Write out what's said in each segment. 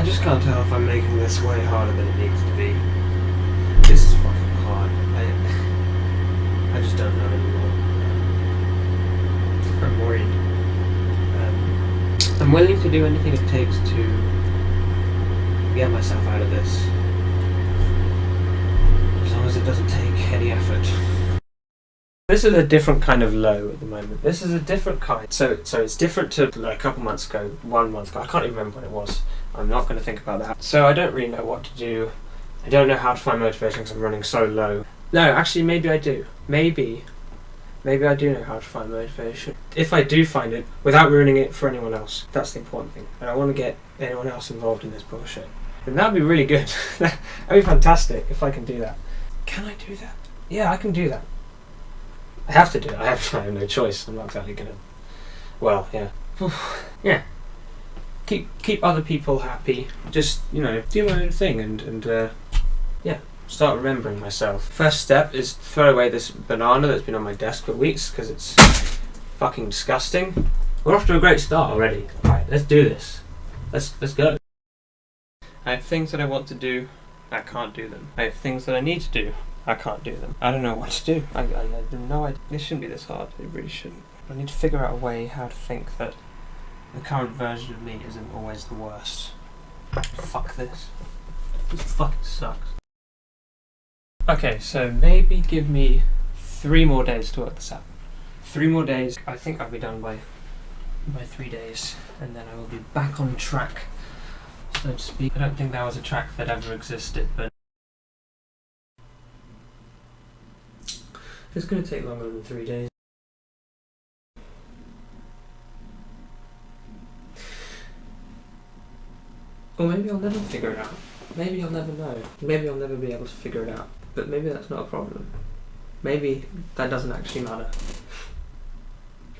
just can't tell if I'm making this way harder than it needs to be. This is fucking hard. I just don't know anymore. I'm worried. I'm willing to do anything it takes to get myself out of this. As long as it doesn't take any effort. This is a different kind of low at the moment. This is a different kind. So it's different to like a couple months ago, 1 month ago. I can't even remember when it was. I'm not going to think about that. So I don't really know what to do. I don't know how to find motivation because I'm running so low. No, actually maybe I do. Maybe I do know how to find motivation. If I do find it, without ruining it for anyone else. That's the important thing. I don't want to get anyone else involved in this bullshit. And that'd be really good. That'd be fantastic if I can do that. Can I do that? Yeah, I can do that. I have to do it. I have no choice. I'm not exactly gonna. Well, yeah. Yeah. Keep other people happy. Just, do my own thing and yeah. Start remembering myself. First step is throw away this banana that's been on my desk for weeks because it's fucking disgusting. We're off to a great start already. Alright, let's do this. Let's go. I have things that I want to do. I can't do them. I have things that I need to do. I can't do them. I don't know what to do. I have no idea. This shouldn't be this hard. It really shouldn't. I need to figure out a way how to think that the current version of me isn't always the worst. Fuck this. This fucking sucks. Okay, so maybe give me 3 more days to work this out. 3 more days. I think I'll be done by 3 days, and then I will be back on track, so to speak. I don't think that was a track that ever existed, but it's going to take longer than 3 days. Or maybe I'll never figure it out. Maybe I'll never know. Maybe I'll never be able to figure it out. But maybe that's not a problem. Maybe that doesn't actually matter.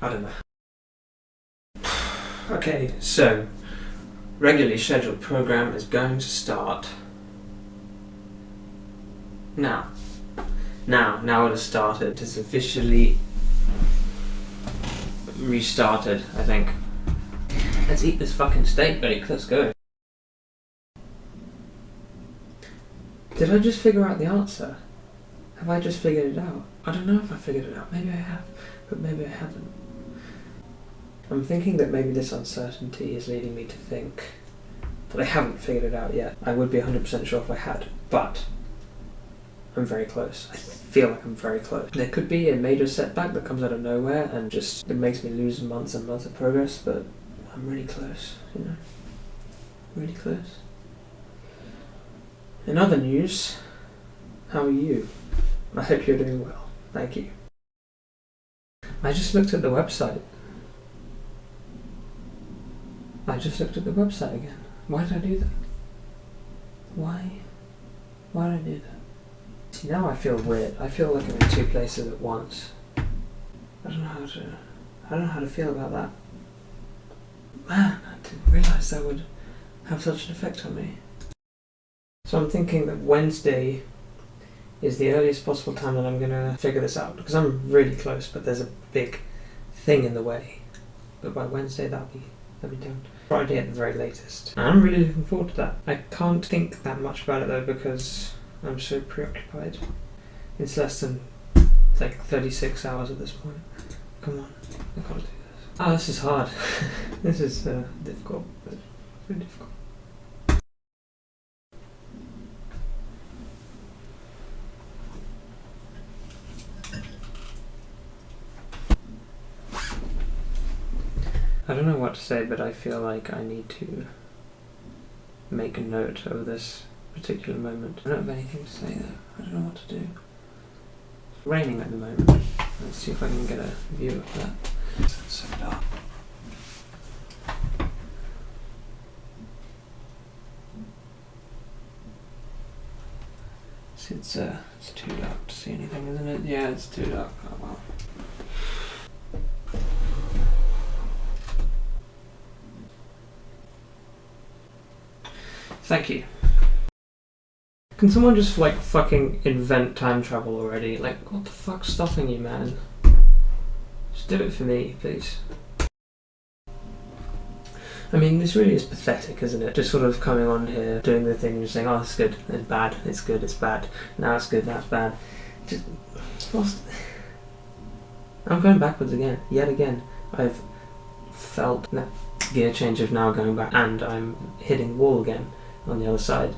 I don't know. Okay, so regularly scheduled program is going to start now. Now it has started. It is officially restarted, I think. Let's eat this fucking steak bake. Let's go. Did I just figure out the answer? Have I just figured it out? I don't know if I figured it out. Maybe I have, but maybe I haven't. I'm thinking that maybe this uncertainty is leading me to think that I haven't figured it out yet. I would be 100% sure if I had, but I'm very close. I feel like I'm very close. There could be a major setback that comes out of nowhere and just it makes me lose months and months of progress, but I'm really close, Really close. In other news, how are you? I hope you're doing well. Thank you. I just looked at the website. Again. Why did I do that? Why did I do that? See, now I feel weird. I feel like I'm in 2 places at once. I don't know how to feel about that. Man, I didn't realise that would have such an effect on me. So I'm thinking that Wednesday is the earliest possible time that I'm going to figure this out. Because I'm really close, but there's a big thing in the way. But by Wednesday that'll be done. Friday at the very latest. And I'm really looking forward to that. I can't think that much about it though because I'm so preoccupied. It's less than 36 hours at this point. Come on, I gotta do this. Oh, this is hard. This is difficult. It's very difficult. I don't know what to say, but I feel like I need to make a note of this particular moment. I don't have anything to say though. I don't know what to do. It's raining at the moment. Let's see if I can get a view of that. It's so dark. It's too dark to see anything, isn't it? Yeah, it's too dark. Oh well. Thank you. Can someone just fucking invent time travel already? What the fuck's stopping you, man? Just do it for me, please. I mean, this really is pathetic, isn't it? Just sort of coming on here, doing the thing and just saying, oh, it's good, it's bad, it's good, it's bad, now it's good, now it's bad. Just, I'm going backwards again, yet again. I've felt that gear change of now going back, and I'm hitting the wall again on the other side.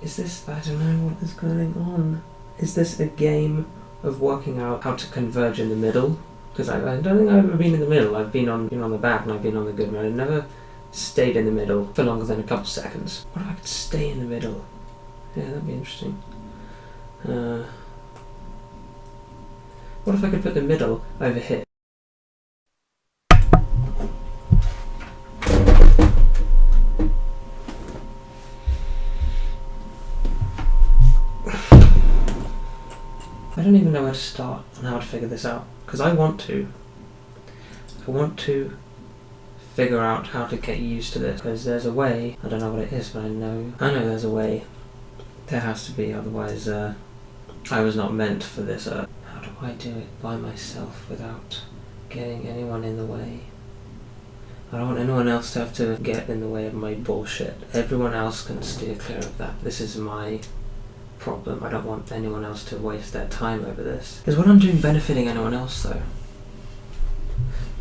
Is this, I don't know what is going on. Is this a game of working out how to converge in the middle? Because I don't think I've ever been in the middle. I've been on the bad and I've been on the good, but I've never stayed in the middle for longer than a couple seconds. What if I could stay in the middle? Yeah, that'd be interesting. What if I could put the middle over here? I don't even know where to start on how to figure this out, because I want to figure out how to get used to this, because there's a way. I don't know what it is, but I know there's a way. There has to be, otherwise I was not meant for this. How do I do it by myself without getting anyone in the way? I don't want anyone else to have to get in the way of my bullshit. Everyone else can steer clear of that. This is my problem. I don't want anyone else to waste their time over this. Is what I'm doing benefiting anyone else, though?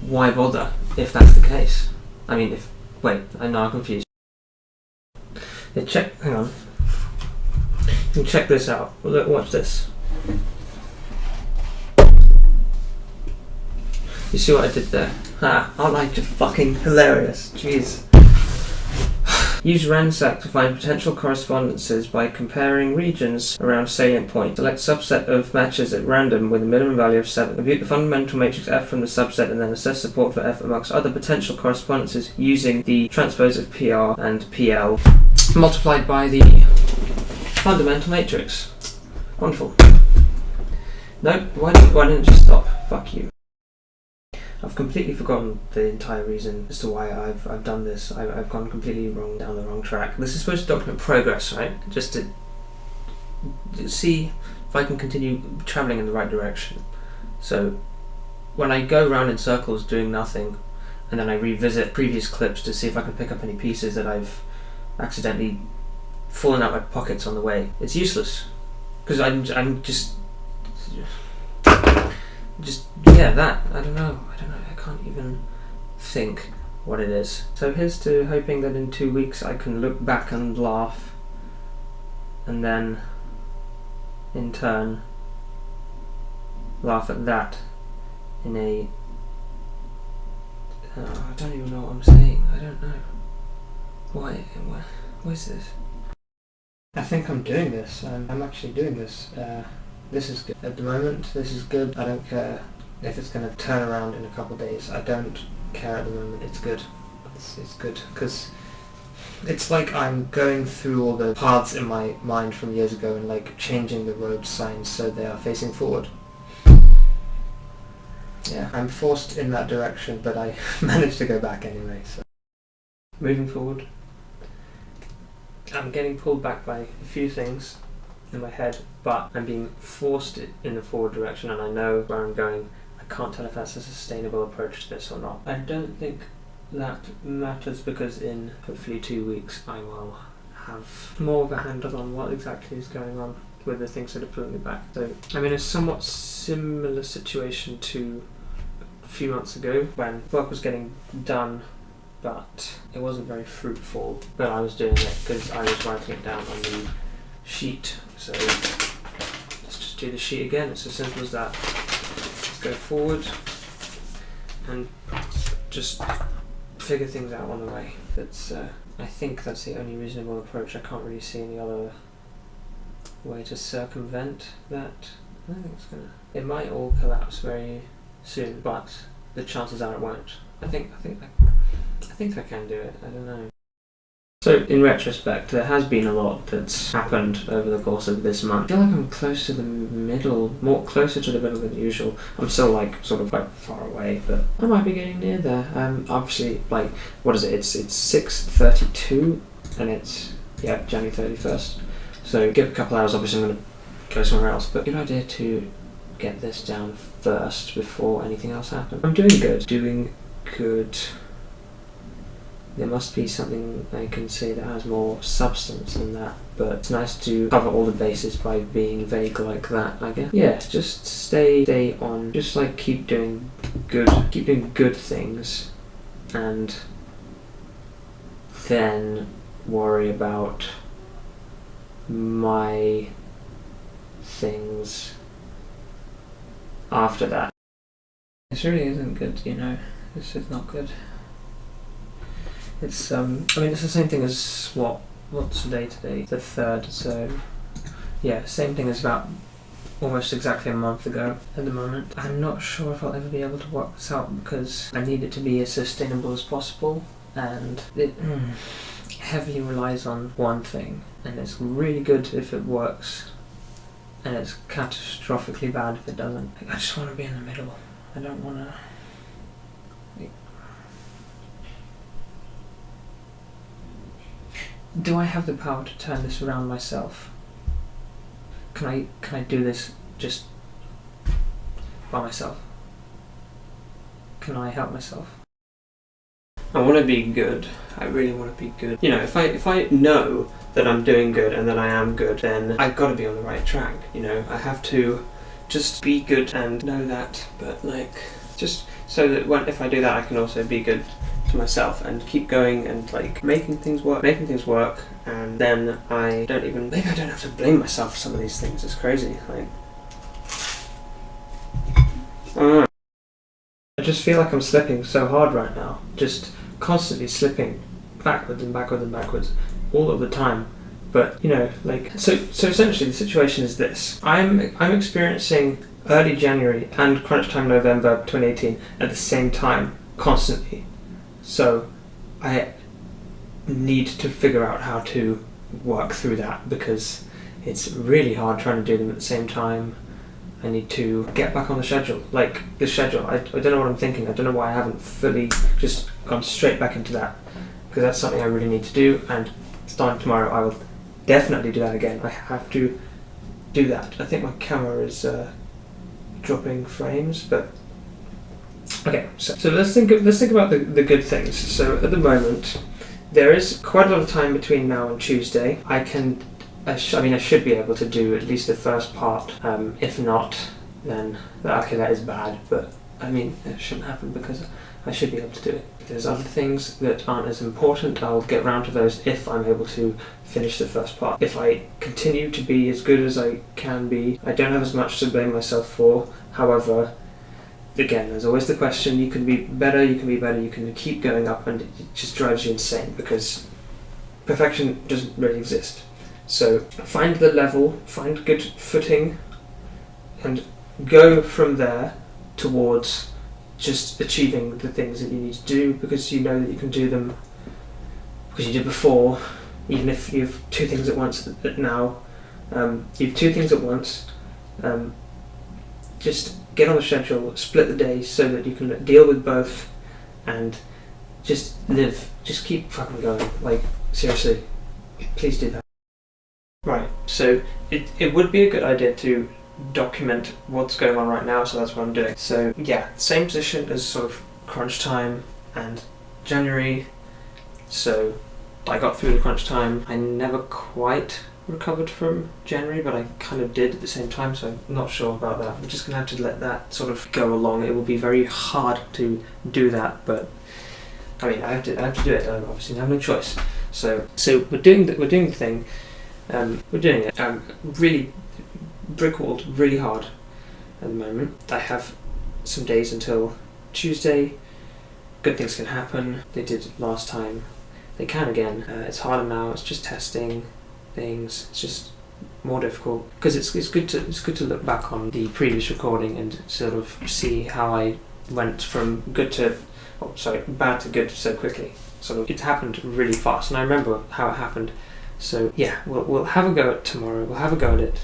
Why bother if that's the case? I mean, wait, I'm now confused. Hang on. You check this out. Look, watch this. You see what I did there? Aren't I just fucking hilarious? Jeez. Use Ransack to find potential correspondences by comparing regions around salient points. Select subset of matches at random with a minimum value of 7. Compute the fundamental matrix F from the subset and then assess support for F amongst other potential correspondences using the transpose of PR and PL multiplied by the fundamental matrix. Wonderful. No, why didn't it just stop? Fuck you. I've completely forgotten the entire reason as to why I've done this. I've gone completely down the wrong track. This is supposed to document progress, right? Just to see if I can continue travelling in the right direction. So when I go around in circles doing nothing, and then I revisit previous clips to see if I can pick up any pieces that I've accidentally fallen out my pockets on the way, it's useless. Because I'm just that. I don't know. I can't even think what it is. So here's to hoping that in 2 weeks I can look back and laugh, and then in turn laugh at that in a I don't even know what I'm saying. I don't know. What is this? I think I'm doing this. I'm actually doing this. This is good. At the moment, this is good. I don't care if it's going to turn around in a couple of days. I don't care at the moment. It's good. It's good because it's like I'm going through all the paths in my mind from years ago and like changing the road signs so they are facing forward. Yeah, I'm forced in that direction, but I managed to go back anyway. So moving forward, I'm getting pulled back by a few things in my head, but I'm being forced in the forward direction, and I know where I'm going. I can't tell if that's a sustainable approach to this or not. I don't think that matters because in hopefully 2 weeks I will have more of a handle on what exactly is going on with the things that are pulling me back. So I'm in a somewhat similar situation to a few months ago when work was getting done, but it wasn't very fruitful. But I was doing it because I was writing it down on the sheet. So let's just do the sheet again. It's as simple as that. Let's go forward and just figure things out on the way. I think that's the only reasonable approach. I can't really see any other way to circumvent that. I think it might all collapse very soon, but the chances are it won't. I think I can do it. I don't know. So in retrospect, there has been a lot that's happened over the course of this month. I feel like I'm close to the middle, closer to the middle than usual. I'm still sort of far away, but I might be getting near there. Obviously, what is it? It's 6:32, and it's January 31st. So give it a couple hours. Obviously, I'm going to go somewhere else. But good idea to get this down first before anything else happens. I'm doing good. Doing good. There must be something I can say that has more substance than that, but it's nice to cover all the bases by being vague like that, I guess. Yeah, just stay on. Just like keep doing good things, and then worry about my things after that. This really isn't good, you know. This is not good. It's I mean, it's the same thing as what's the day today? The 3rd, so yeah, same thing as about almost exactly a month ago at the moment. I'm not sure if I'll ever be able to work this out because I need it to be as sustainable as possible, and it heavily relies on one thing, and it's really good if it works, and it's catastrophically bad if it doesn't. I just want to be in the middle. I don't want to... Do I have the power to turn this around myself? Can I do this just by myself? Can I help myself? I want to be good. I really want to be good. You know, if I know that I'm doing good and that I am good, then I've got to be on the right track. You know, I have to just be good and know that, but like, just so that if I do that, I can also be good to myself and keep going and like making things work, and then maybe I don't have to blame myself for some of these things. It's crazy. Like, I don't know. I just feel like I'm slipping so hard right now, just constantly slipping backwards and backwards and backwards all of the time. But you know, like, so essentially the situation is this: I'm experiencing early January and crunch time November 2018 at the same time constantly. So I need to figure out how to work through that because it's really hard trying to do them at the same time. I need to get back on the schedule. Like, the schedule, I don't know what I'm thinking. I don't know why I haven't fully just gone straight back into that, because that's something I really need to do, and starting tomorrow I will definitely do that again. I have to do that. I think my camera is dropping frames, but okay, so let's think about the good things. So at the moment, there is quite a lot of time between now and Tuesday. I should be able to do at least the first part. If not, then okay, that is bad. But I mean, it shouldn't happen because I should be able to do it. If there's other things that aren't as important, I'll get around to those if I'm able to finish the first part. If I continue to be as good as I can be, I don't have as much to blame myself for. However, again, there's always the question: you can be better, you can keep going up, and it just drives you insane because perfection doesn't really exist. So find the level, find good footing, and go from there towards just achieving the things that you need to do, because you know that you can do them because you did before. Even if you have two things at once now, you have two things at once. Just get on the schedule, split the days so that you can deal with both, and just live. Just keep fucking going. Like, seriously, please do that. Right, so it would be a good idea to document what's going on right now, so that's what I'm doing. So yeah, same position as sort of crunch time and January. So I got through the crunch time. I never quite recovered from January, but I kind of did at the same time, so I'm not sure about that. I'm just gonna have to let that sort of go along. It will be very hard to do that, but I mean, I have to do it. I obviously have no choice. So we're doing the thing. We're doing it. I'm really brick-walled really hard at the moment. I have some days until Tuesday. Good things can happen. They did last time. They can again. It's harder now. It's just testing things. It's just more difficult because it's good to look back on the previous recording and sort of see how I went from bad to good so quickly. Sort of, it happened really fast, and I remember how it happened. So yeah, we'll have a go at tomorrow. We'll have a go at it.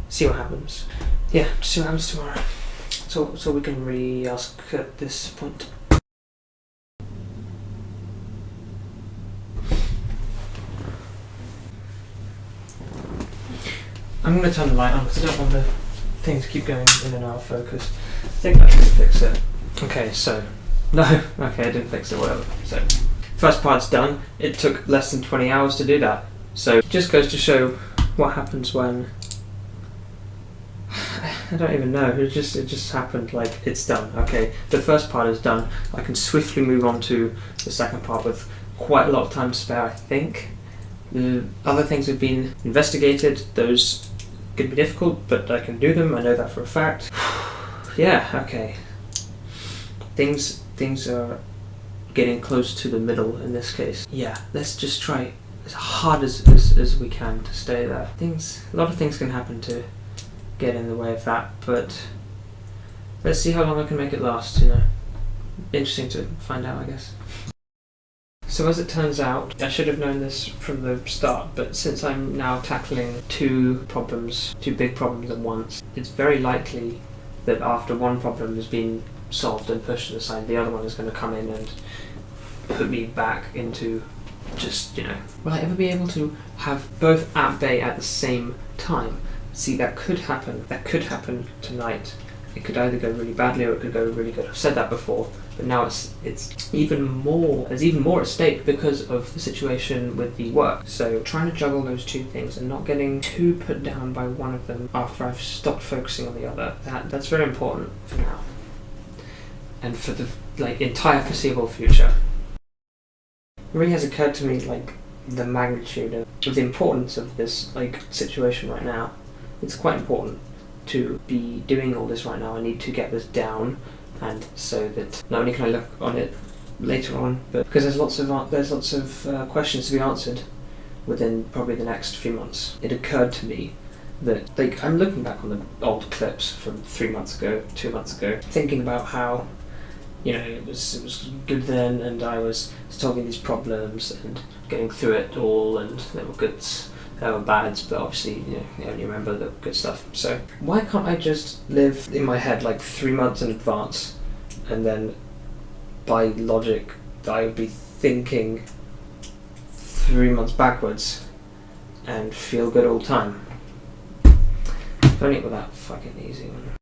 See what happens. Yeah, just see what happens tomorrow. So we can really ask at this point. I'm going to turn the light on because I don't want the things keep going in and out of focus. I think that should fix it. Okay, so no, okay, I didn't fix it. Whatever. So first part's done. It took less than 20 hours to do that. So it just goes to show what happens when I don't even know. It just happened. Like, it's done. Okay, the first part is done. I can swiftly move on to the second part with quite a lot of time to spare, I think. The other things have been investigated. Those could be difficult, but I can do them. I know that for a fact. Yeah. Okay. Things are getting close to the middle in this case. Yeah. Let's just try as hard as we can to stay there. A lot of things can happen to get in the way of that, but let's see how long I can make it last, you know. Interesting to find out, I guess. So as it turns out, I should have known this from the start, but since I'm now tackling two big problems at once, it's very likely that after one problem has been solved and pushed to the side, the other one is going to come in and put me back into just, you know. Will I ever be able to have both at bay at the same time? See, that could happen. That could happen tonight. It could either go really badly or it could go really good. I've said that before, but now it's even more. There's even more at stake because of the situation with the work. So trying to juggle those two things and not getting too put down by one of them after I've stopped focusing on the other. That's very important for now, and for the entire foreseeable future. It really has occurred to me the magnitude of the importance of this situation right now. It's quite important to be doing all this right now. I need to get this down, and so that not only can I look on it later on, but because there's lots of questions to be answered within probably the next few months. It occurred to me that I'm looking back on the old clips from 3 months ago, 2 months ago, thinking about how, you know, it was good then, and I was solving these problems and getting through it all, and there were goods. There were bads, but obviously, you know, you only remember the good stuff. So why can't I just live in my head 3 months in advance, and then by logic I would be thinking 3 months backwards and feel good all the time? If only it were that fucking easy, man.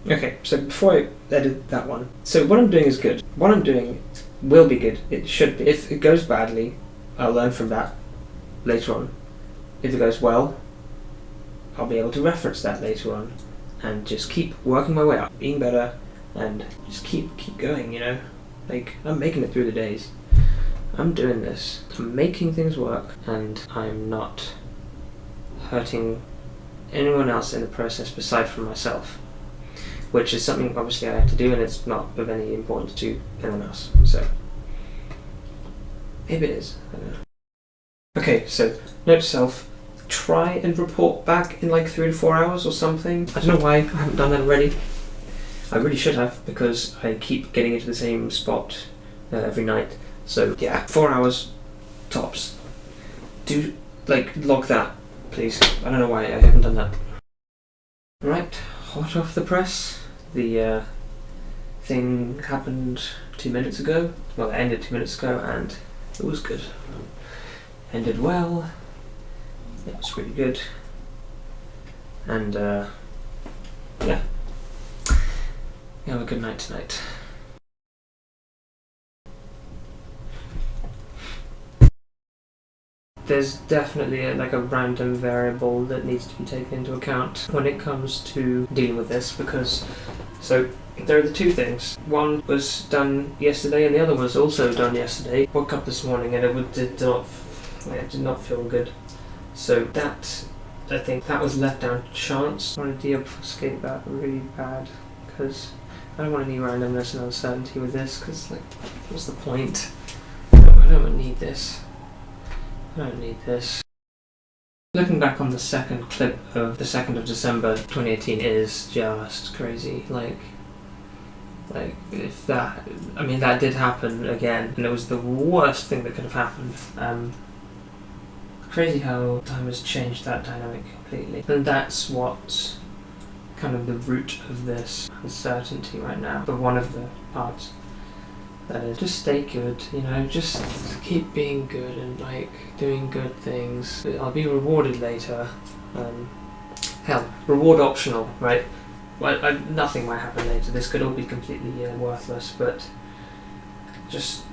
Okay, so before I edit that one, so what I'm doing is good. What I'm doing will be good. It should be. If it goes badly, I'll learn from that later on. If it goes well, I'll be able to reference that later on and just keep working my way up, being better, and just keep going, you know? I'm making it through the days. I'm doing this. I'm making things work, and I'm not hurting anyone else in the process beside from myself, which is something obviously I have to do, and it's not of any importance to anyone else. So maybe it is. I don't know. Okay, so note to self: try and report back in 3 to 4 hours or something. I don't know why I haven't done that already. I really should have, because I keep getting into the same spot every night. So yeah, 4 hours tops. Do log that, please. I don't know why I haven't done that. Right, hot off the press. The thing happened 2 minutes ago. Well, it ended 2 minutes ago, and it was good. Ended well. It was really good. And yeah. You have a good night tonight. There's definitely a random variable that needs to be taken into account when it comes to dealing with this, because there are the two things. One was done yesterday and the other was also done yesterday. Woke up this morning and it did not feel good. So that, I think that was left down to chance. I want to deobfuscate that really bad, because I don't want any randomness and uncertainty with this, because what's the point? I don't need this. I don't need this. Looking back on the second clip of the 2nd of December 2018 is just crazy. If that, I mean, that did happen again, and it was the worst thing that could have happened. Crazy how time has changed that dynamic completely. And that's what's kind of the root of this uncertainty right now. But one of the parts that is, just stay good, you know, just keep being good and doing good things. I'll be rewarded later. hell, reward optional, right? Well, nothing might happen later. This could all be completely worthless, but just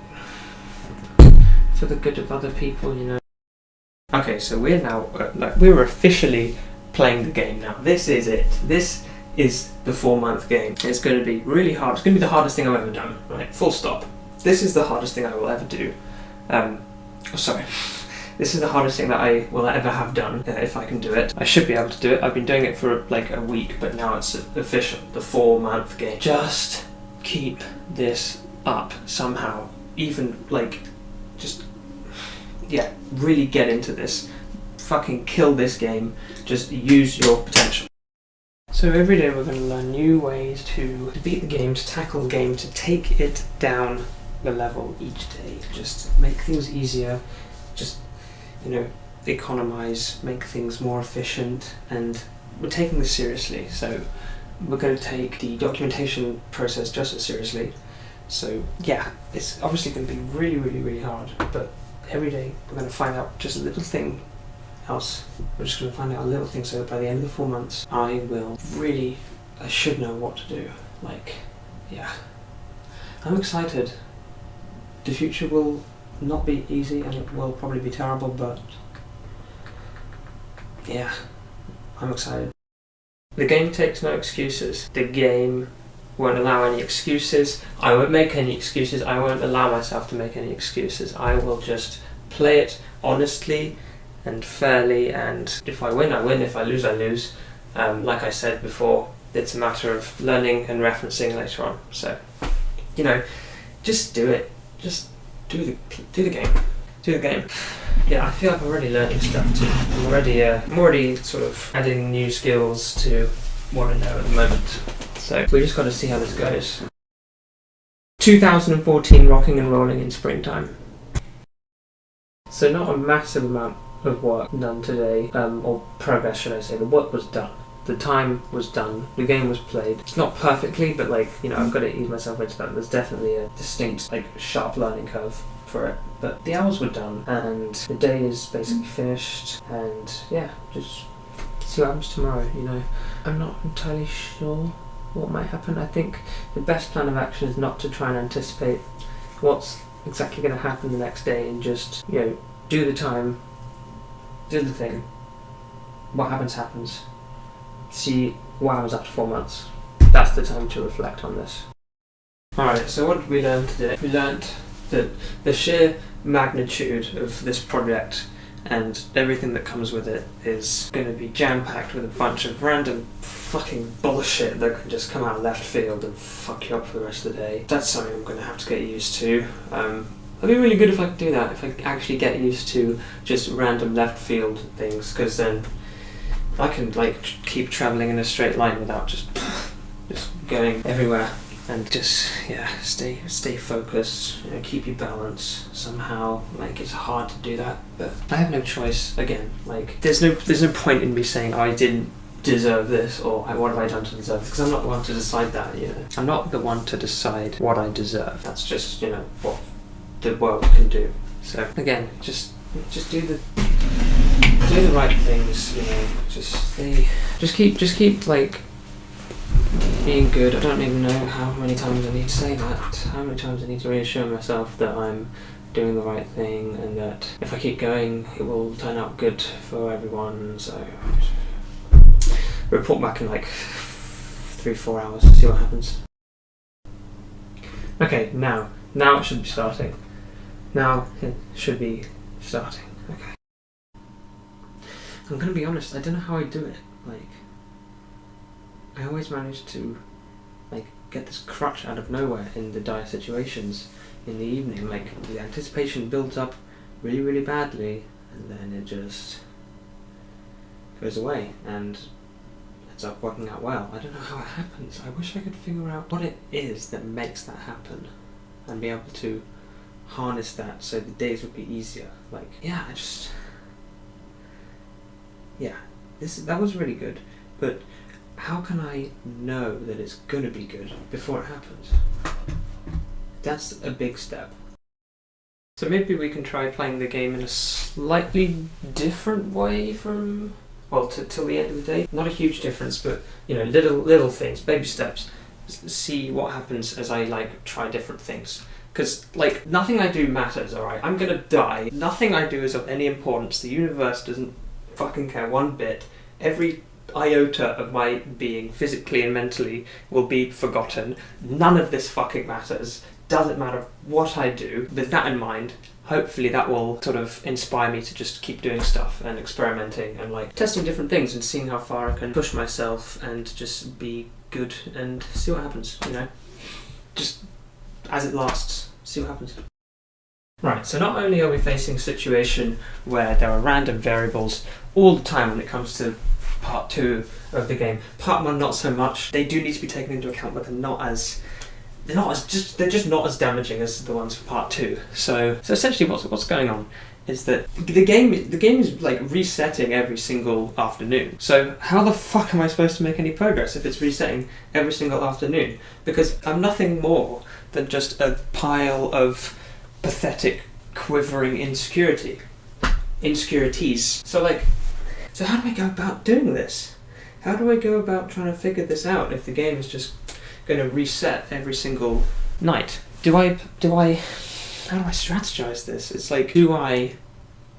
for the good of other people, you know. Okay, so we're now we're officially playing the game now. This is it. This is the 4-month game. It's going to be really hard. It's going to be the hardest thing I've ever done. Right? Full stop. This is the hardest thing I will ever do. This is the hardest thing that I will ever have done, if I can do it. I should be able to do it. I've been doing it for like a week, but now it's official, the 4-month game. Just keep this up somehow. Even like, just, yeah, really get into this. Fucking kill this game. Just use your potential. So every day we're going to learn new ways to beat the game, to tackle the game, to take it down the level each day. Just make things easier. Just, you know, economize, make things more efficient, and we're taking this seriously. So we're going to take the documentation process just as seriously. So yeah, it's obviously going to be really, really, really hard, but every day we're going to find out just a little thing else. We're just going to find out a little thing so that by the end of the 4 months I should know what to do. Like, yeah, I'm excited. The future will not be easy and it will probably be terrible, but yeah, I'm excited. The game takes no excuses. The game won't allow any excuses. I won't make any excuses. I won't allow myself to make any excuses. I will just play it honestly and fairly, and if I win, I win. If I lose, I lose. Like I said before, it's a matter of learning and referencing later on. So, you know, just do it. Just do the game. Do the game. Yeah, I feel like I'm already learning stuff too. I'm already sort of adding new skills to what I know at the moment. So we just got to see how this goes. 2014, rocking and rolling in springtime. So not a massive amount of work done today, or progress should I say. The work was done. The time was done. The game was played. It's not perfectly, but like, you know, I've got to ease myself into that. There's definitely a distinct, like, sharp learning curve for it. But the hours were done, and the day is basically finished, and yeah, just see what happens tomorrow, you know. I'm not entirely sure what might happen. I think the best plan of action is not to try and anticipate what's exactly going to happen the next day, and just, you know, do the time, do the thing. What happens, happens. See what happens after 4 months. That's the time to reflect on this. Alright, so what did we learn today? We learned that the sheer magnitude of this project and everything that comes with it is going to be jam-packed with a bunch of random fucking bullshit that can just come out of left field and fuck you up for the rest of the day. That's something I'm going to have to get used to. It'd be really good if I could do that, if I could actually get used to just random left field things, because then I can like keep travelling in a straight line without just going everywhere, and just, yeah, stay focused, you know, keep your balance somehow. Like, it's hard to do that, but I have no choice. Again, like, there's no point in me saying, oh, I didn't deserve this, or what have I done to deserve this, because I'm not the one to decide that, you know. I'm not the one to decide what I deserve. That's just, you know, what the world can do. So again, just do the right things, you know. Just keep like being good. I don't even know how many times I need to say that. How many times I need to reassure myself that I'm doing the right thing, and that if I keep going, it will turn out good for everyone. So report back in like 3-4 hours to see what happens. Okay, now it should be starting. Now it should be starting. Okay. I'm gonna be honest, I don't know how I do it. Like, I always manage to, like, get this crutch out of nowhere in the dire situations in the evening. Like, the anticipation builds up really, really badly, and then it just goes away, and ends up working out well. I don't know how it happens. I wish I could figure out what it is that makes that happen, and be able to harness that so the days would be easier. Like, yeah, that was really good, but how can I know that it's gonna be good before it happens? That's a big step. So maybe we can try playing the game in a slightly different way from well, till the end of the day. Not a huge difference, but little things, baby steps. See what happens as I try different things. Because nothing I do matters. All right, I'm gonna die. Nothing I do is of any importance. The universe doesn't fucking care one bit. Every iota of my being, physically and mentally, will be forgotten. None of this fucking matters. Doesn't matter what I do. With that in mind, hopefully that will sort of inspire me to just keep doing stuff and experimenting and testing different things and seeing how far I can push myself and just be good and see what happens, Just as it lasts, see what happens. Right, so not only are we facing a situation where there are random variables all the time when it comes to part 2 of the game. Part 1 not so much. They do need to be taken into account, but they're just not as damaging as the ones for part 2. So essentially what's going on is that the game is resetting every single afternoon. So how the fuck am I supposed to make any progress if it's resetting every single afternoon? Because I'm nothing more than just a pile of pathetic, quivering insecurities. So how do I go about doing this? How do I go about trying to figure this out if the game is just going to reset every single night? How do I strategize this? It's do I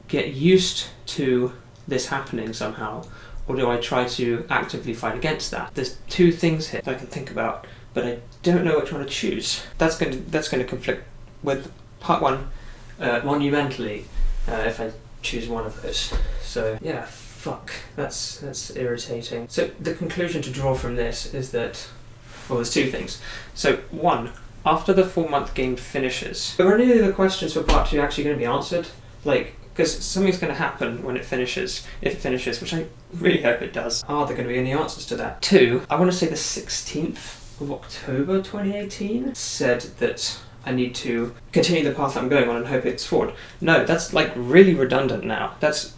get used to this happening somehow, or do I try to actively fight against that? There's 2 things here that I can think about, but I don't know which one to choose. That's going to conflict with part 1 monumentally if I choose one of those. So yeah, fuck, that's irritating. So the conclusion to draw from this is that, well, there's 2 things. So 1, after the 4-month game finishes, are any of the questions for part 2 actually going to be answered? Because something's going to happen when it finishes, if it finishes, which I really hope it does. Are there going to be any answers to that? 2, I want to say the 16th of October 2018 said that I need to continue the path I'm going on and hope it's forward. No, that's really redundant now. That's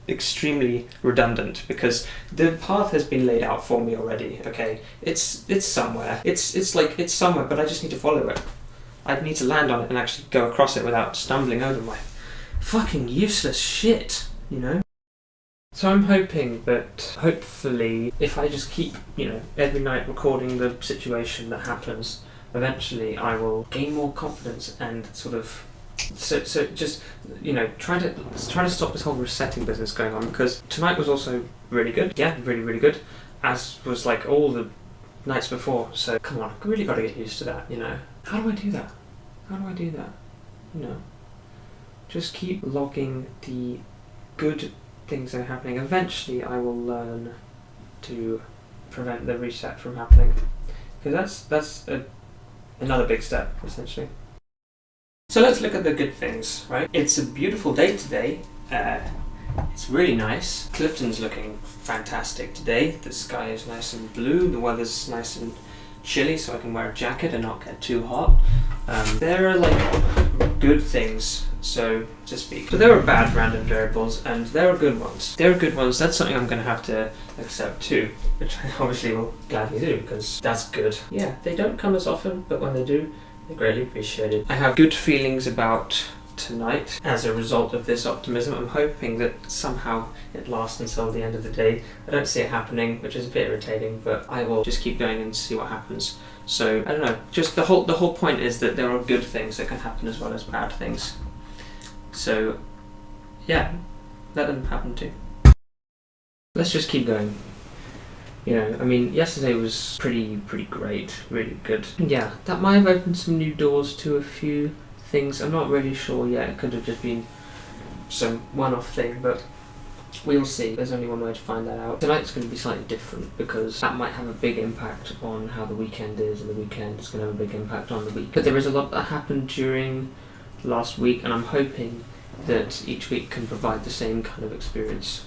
extremely redundant because the path has been laid out for me already. Okay, it's somewhere. It's somewhere, but I just need to follow it. I need to land on it and actually go across it without stumbling over my fucking useless shit, So I'm hoping that, hopefully, if I just keep, every night recording the situation that happens, eventually I will gain more confidence and sort of so just trying to stop this whole resetting business going on, because tonight was also really good. Yeah, really, really good, as was all the nights before. So come on, I really got to get used to that. How do I do that? Just keep logging the good things that are happening. Eventually I will learn to prevent the reset from happening, because that's another big step, essentially. So let's look at the good things, right? It's a beautiful day today. It's really nice. Clifton's looking fantastic today. The sky is nice and blue. The weather's nice and chilly, so I can wear a jacket and not get too hot. There are good things, so to speak. So there are bad random variables, and there are good ones. That's something I'm going to have to accept too, which I obviously will gladly do, because that's good. Yeah, they don't come as often, but when they do, they're greatly appreciated. I have good feelings about tonight as a result of this optimism. I'm hoping that somehow it lasts until the end of the day. I don't see it happening, which is a bit irritating, but I will just keep going and see what happens. So I don't know, just the whole point is that there are good things that can happen as well as bad things. So yeah, let them happen too. Let's just keep going. Yesterday was pretty great, really good. Yeah, that might have opened some new doors to a few things. I'm not really sure yet. It could have just been some one-off thing, but we'll see. There's only one way to find that out. Tonight's going to be slightly different because that might have a big impact on how the weekend is, and the weekend is going to have a big impact on the week. But there is a lot that happened during last week, and I'm hoping that each week can provide the same kind of experience.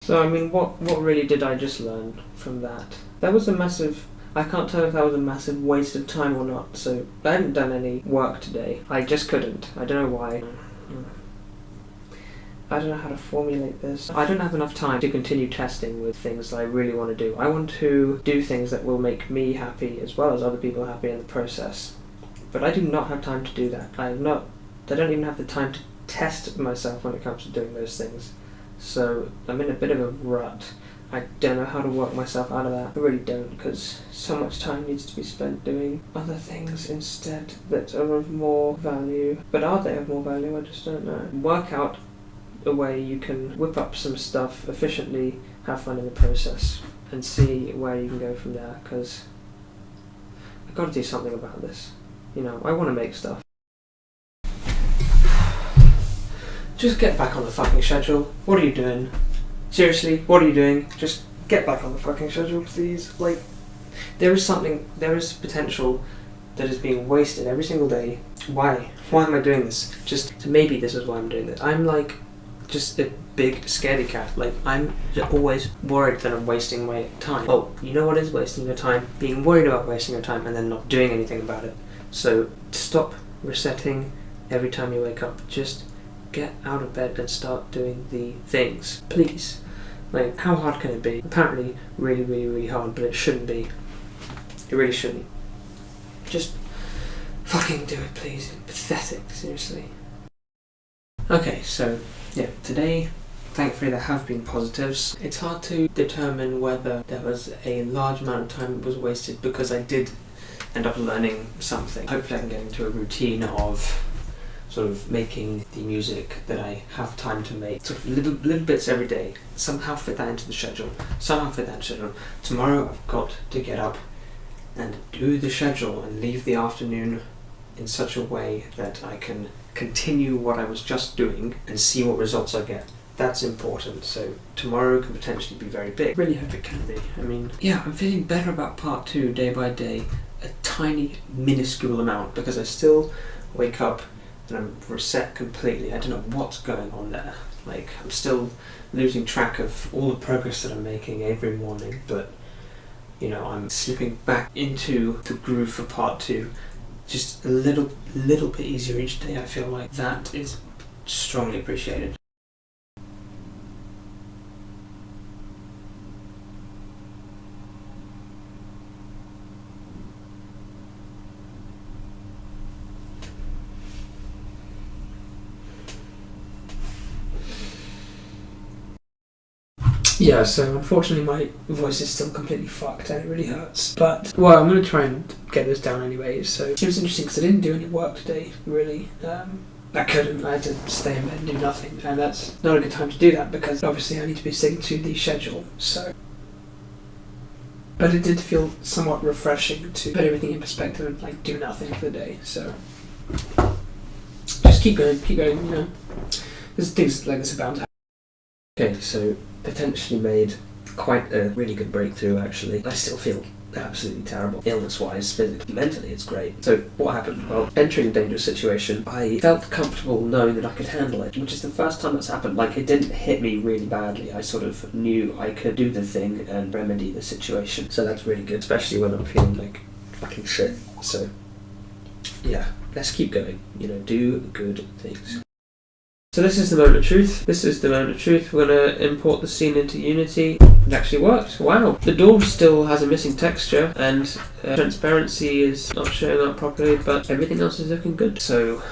So what really did I just learn from that? That was a massive... I can't tell if that was a massive waste of time or not, so I hadn't done any work today. I just couldn't. I don't know why. I don't know how to formulate this. I don't have enough time to continue testing with things that I really want to do. I want to do things that will make me happy as well as other people happy in the process. But I do not have time to do that. I don't even have the time to test myself when it comes to doing those things. So I'm in a bit of a rut. I don't know how to work myself out of that. I really don't, because so much time needs to be spent doing other things instead that are of more value. But are they of more value? I just don't know. Work out a way you can whip up some stuff efficiently, have fun in the process, and see where you can go from there, because I've got to do something about this. You know, I want to make stuff. Just get back on the fucking schedule. What are you doing? Seriously, what are you doing? Just get back on the fucking schedule, please. Like, there is potential that is being wasted every single day. Why? Why am I doing this? Maybe this is why I'm doing this. I'm like, just a big scaredy cat. Like, I'm always worried that I'm wasting my time. Oh, you know what is wasting your time? Being worried about wasting your time and then not doing anything about it. So, stop resetting every time you wake up. Just get out of bed and start doing the things, please. Like, how hard can it be? Apparently really, really, really hard, but it shouldn't be. It really shouldn't. Just fucking do it, please. Pathetic, seriously. Okay, so yeah, today thankfully there have been positives. It's hard to determine whether there was a large amount of time that was wasted, because I did end up learning something. Hopefully I can get into a routine of sort of making the music that I have time to make, sort of little bits every day. Somehow fit that into the schedule. Tomorrow I've got to get up and do the schedule and leave the afternoon in such a way that I can continue what I was just doing and see what results I get. That's important. So tomorrow could potentially be very big. Really hope it can be. I mean, yeah, I'm feeling better about part 2 day by day. A tiny, minuscule amount, because I still wake up and I'm reset completely. I don't know what's going on there. Like, I'm still losing track of all the progress that I'm making every morning, but you know, I'm slipping back into the groove for part 2. Just a little bit easier each day. I feel like that is strongly appreciated. Yeah, so unfortunately my voice is still completely fucked and it really hurts. But, well, I'm going to try and get this down anyway. So it was interesting because I didn't do any work today, really. I couldn't. I had to stay in bed and do nothing. And that's not a good time to do that, because obviously I need to be sticking to the schedule. So, but it did feel somewhat refreshing to put everything in perspective and like do nothing for the day. So just keep going, you know. There's things like this are bound to happen. Okay, so potentially made quite a really good breakthrough, actually. I still feel absolutely terrible, illness-wise, physically, mentally it's great. So what happened? Well, entering a dangerous situation, I felt comfortable knowing that I could handle it, which is the first time that's happened. Like, it didn't hit me really badly. I sort of knew I could do the thing and remedy the situation. So that's really good, especially when I'm feeling like fucking shit. So yeah, let's keep going, you know, do good things. So this is the moment of truth. We're going to import the scene into Unity. It actually worked. Wow. The door still has a missing texture, and transparency is not showing up properly, but everything else is looking good. So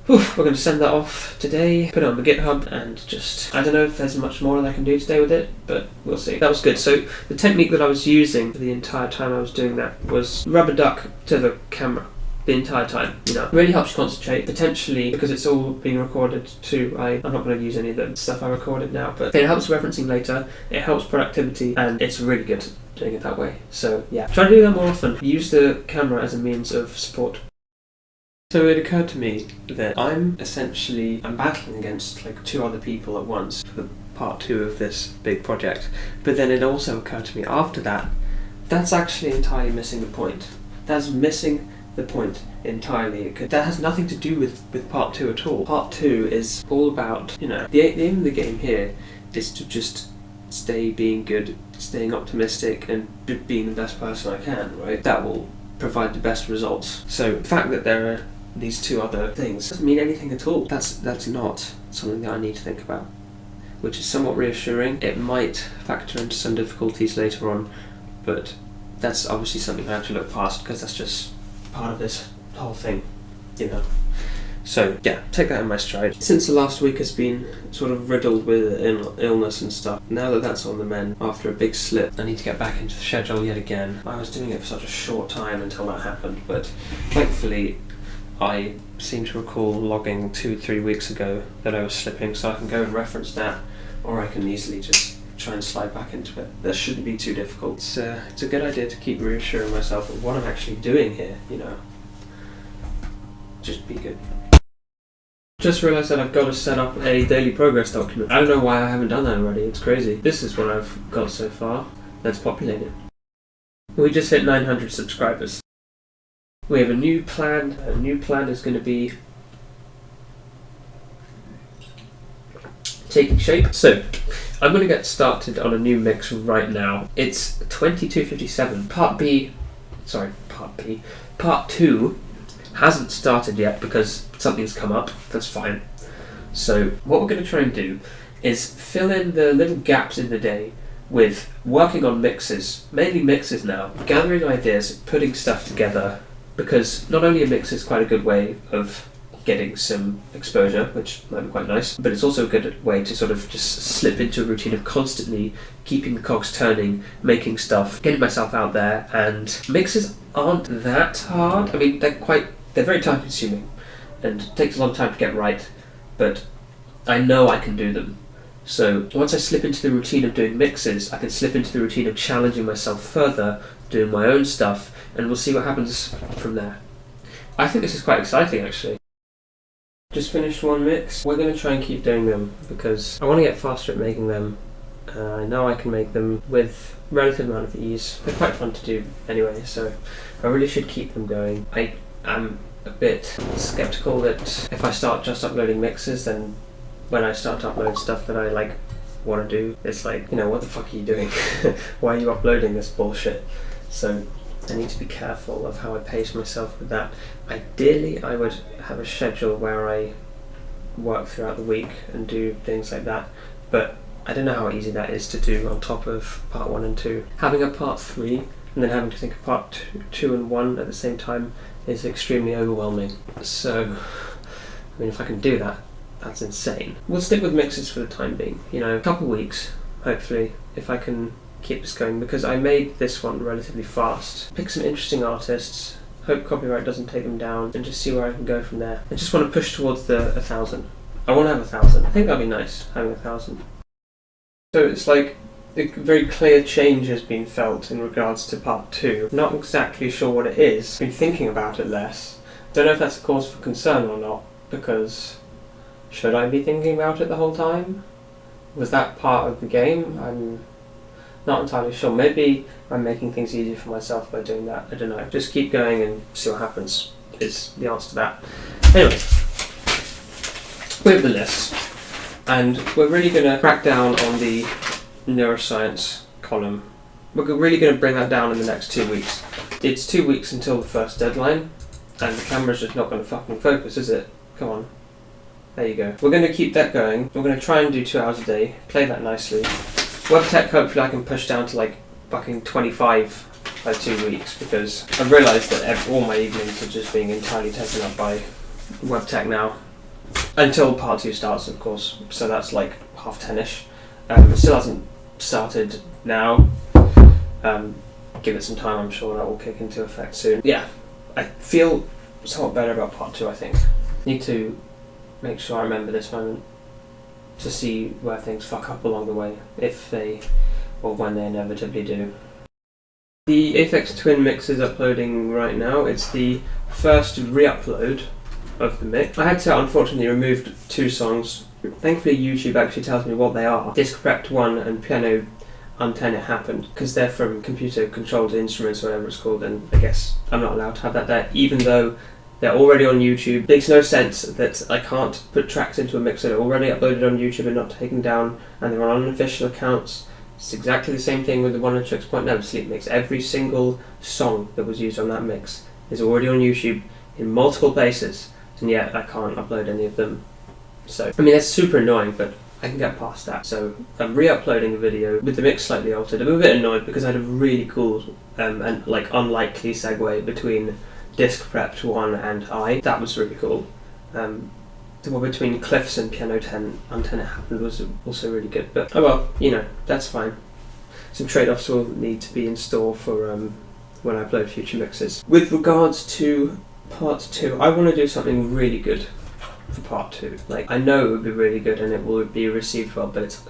we're going to send that off today, put it on the GitHub, and just, I don't know if there's much more that I can do today with it, but we'll see. That was good. So the technique that I was using for the entire time I was doing that was rubber duck to the camera. The entire time, you know. It really helps you concentrate, potentially, because it's all being recorded too. I'm not going to use any of the stuff I recorded now, but it helps referencing later, it helps productivity, and it's really good doing it that way. So yeah, try to do that more often. Use the camera as a means of support. So it occurred to me that I'm battling against like 2 other people at once for part 2 of this big project, but then it also occurred to me after that, that's actually entirely missing the point. That's missing the point entirely. That has nothing to do with part 2 at all. Part 2 is all about, you know, the aim of the game here is to just stay being good, staying optimistic, and being the best person I can, right? That will provide the best results. So the fact that there are these 2 other things doesn't mean anything at all. That's not something that I need to think about, which is somewhat reassuring. It might factor into some difficulties later on, but that's obviously something I have to look past, because that's just part of this whole thing, you know. So yeah, take that in my stride. Since the last week has been sort of riddled with illness and stuff, now that that's on the mend, after a big slip, I need to get back into the schedule yet again. I was doing it for such a short time until that happened, but thankfully I seem to recall logging 2-3 weeks ago that I was slipping, so I can go and reference that, or I can easily just try and slide back into it. That shouldn't be too difficult. It's a good idea to keep reassuring myself of what I'm actually doing here, you know. Just be good. Just realised that I've got to set up a daily progress document. I don't know why I haven't done that already, it's crazy. This is what I've got so far. Let's populate it. We just hit 900 subscribers. We have a new plan. A new plan is going to be taking shape. So, I'm going to get started on a new mix right now. It's 22:57. Part 2 hasn't started yet because something's come up. That's fine. So what we're going to try and do is fill in the little gaps in the day with working on mixes, mainly mixes now, gathering ideas, putting stuff together, because not only a mix is quite a good way of getting some exposure, which might be quite nice, but it's also a good way to sort of just slip into a routine of constantly keeping the cogs turning, making stuff, getting myself out there. And mixes aren't that hard. I mean, they're very time consuming and it takes a long time to get right, but I know I can do them. So once I slip into the routine of doing mixes, I can slip into the routine of challenging myself further, doing my own stuff, and we'll see what happens from there. I think this is quite exciting actually. Just finished one mix. We're going to try and keep doing them because I want to get faster at making them. I know I can make them with relative amount of ease. They're quite fun to do anyway, so I really should keep them going. I am a bit skeptical that if I start just uploading mixes, then when I start to upload stuff that I want to do, it's like, you know, what the fuck are you doing? Why are you uploading this bullshit? So I need to be careful of how I pace myself with that. Ideally, I would have a schedule where I work throughout the week and do things like that, but I don't know how easy that is to do on top of part 1 and 2. Having a part 3 and then having to think of part 2 and 1 at the same time is extremely overwhelming. So, I mean, if I can do that, that's insane. We'll stick with mixes for the time being. You know, a couple weeks, hopefully, if I can keep this going, because I made this one relatively fast. Pick some interesting artists, hope copyright doesn't take them down, and just see where I can go from there. I just want to push towards the 1,000. I want to have 1,000. I think that'd be nice, having 1,000. So it's like a very clear change has been felt in regards to part 2. Not exactly sure what it is. Been thinking about it less. Don't know if that's a cause for concern or not, because should I be thinking about it the whole time? Was that part of the game? I'm not entirely sure. Maybe I'm making things easier for myself by doing that. I don't know. Just keep going and see what happens is the answer to that. Anyway, we have the list. And we're really going to crack down on the neuroscience column. We're really going to bring that down in the next 2 weeks. It's 2 weeks until the first deadline, and the camera's just not going to fucking focus, is it? Come on. There you go. We're going to keep that going. We're going to try and do 2 hours a day, play that nicely. WebTech, hopefully I can push down to like fucking 25 by 2 weeks, because I've realised that all my evenings are just being entirely taken up by WebTech now. Until part 2 starts, of course, so that's like 10:30ish. It still hasn't started now. Give it some time, I'm sure that will kick into effect soon. Yeah, I feel somewhat better about part 2, I think. Need to make sure I remember this moment to see where things fuck up along the way, if they, or when they inevitably do. The Aphex Twin mix is uploading right now. It's the first re-upload of the mix. I had to unfortunately remove 2 songs. Thankfully YouTube actually tells me what they are. Disc Prepped 1 and Piano Unten It Happened, because they're from computer controlled instruments, whatever it's called, and I guess I'm not allowed to have that there, even though they're already on YouTube. It makes no sense that I can't put tracks into a mix that are already uploaded on YouTube and not taken down, and they're on unofficial accounts. It's exactly the same thing with the One and Tricks Point Never Sleep mix. Every single song that was used on that mix is already on YouTube in multiple places, and yet I can't upload any of them. So, I mean, that's super annoying, but I can get past that. So I'm re-uploading a video with the mix slightly altered. I'm a bit annoyed because I had a really cool and like unlikely segue between Disc Prepped 1 and I. That was really cool. The one between Cliffs and Piano 10 Until It Happened was also really good. But oh well, you know, that's fine. Some trade-offs will need to be in store for when I upload future mixes. With regards to part 2, I want to do something really good for part 2. Like, I know it would be really good and it will be received well, but it's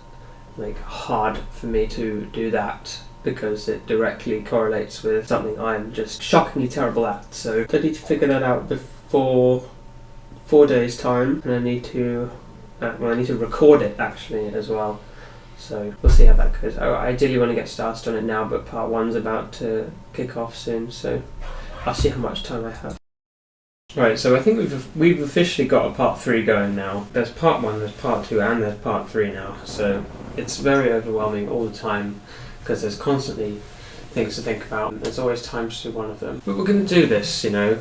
like hard for me to do that because it directly correlates with something I'm just shockingly terrible at. So I need to figure that out before 4 days time, and I need to record it actually as well. So we'll see how that goes. I ideally want to get started on it now, but part 1's about to kick off soon, so I'll see how much time I have. Right, so I think we've officially got a part 3 going now. There's part 1, there's part 2, and there's part 3 now. So it's very overwhelming all the time because there's constantly things to think about. There's always time to do one of them. But we're going to do this, you know.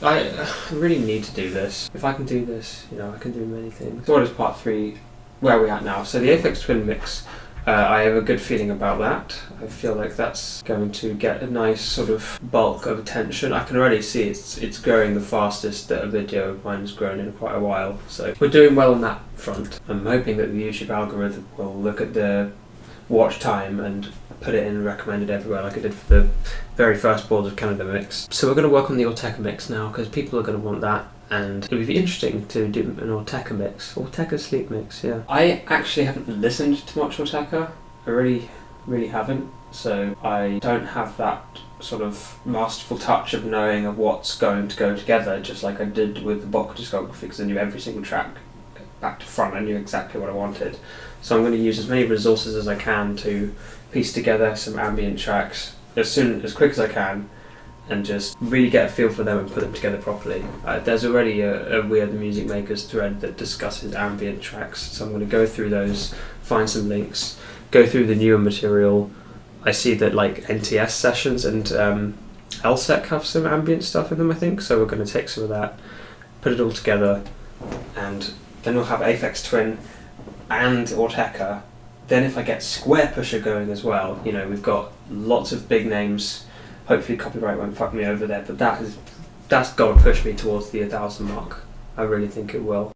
I really need to do this. If I can do this, you know, I can do many things. So what is part 3? Where are we at now? So the Aphex Twin mix. I have a good feeling about that. I feel like that's going to get a nice sort of bulk of attention. I can already see it's growing the fastest that a video of mine has grown in quite a while. So we're doing well on that front. I'm hoping that the YouTube algorithm will look at the watch time and put it in recommended everywhere like I did for the very first Boards of Canada mix. So we're going to work on the Autechre mix now because people are going to want that. And it would be interesting to do an Autechre mix. Autechre sleep mix, yeah. I actually haven't listened to much Autechre. I really haven't. So I don't have that sort of masterful touch of knowing of what's going to go together, just like I did with the Boca discography, because I knew every single track back to front. I knew exactly what I wanted. So I'm going to use as many resources as I can to piece together some ambient tracks as quick as I can, and just really get a feel for them and put them together properly. There's already a We Are The Music Makers thread that discusses ambient tracks, so I'm going to go through those, find some links, go through the newer material. I see that like NTS Sessions and LSEC have some ambient stuff in them, I think, so we're going to take some of that, put it all together, and then we'll have Aphex Twin and Autechre. Then if I get Squarepusher going as well, you know, we've got lots of big names. Hopefully copyright won't fuck me over there, but that's got to push me towards the 1,000 mark. I really think it will.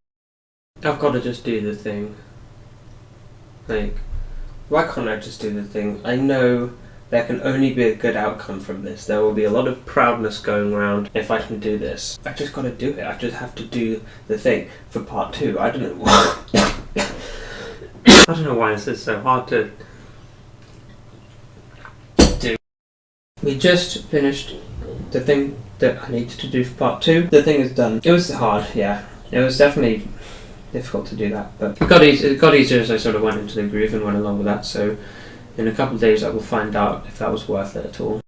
I've got to just do the thing. Like, why can't I just do the thing? I know there can only be a good outcome from this. There will be a lot of proudness going around if I can do this. I just got to do it. I just have to do the thing for part 2. I don't know why. I don't know why this is so hard to do. We just finished the thing that I needed to do for part 2. The thing is done. It was hard, yeah. It was definitely difficult to do that, but it got easier as I sort of went into the groove and went along with that, so in a couple of days I will find out if that was worth it at all.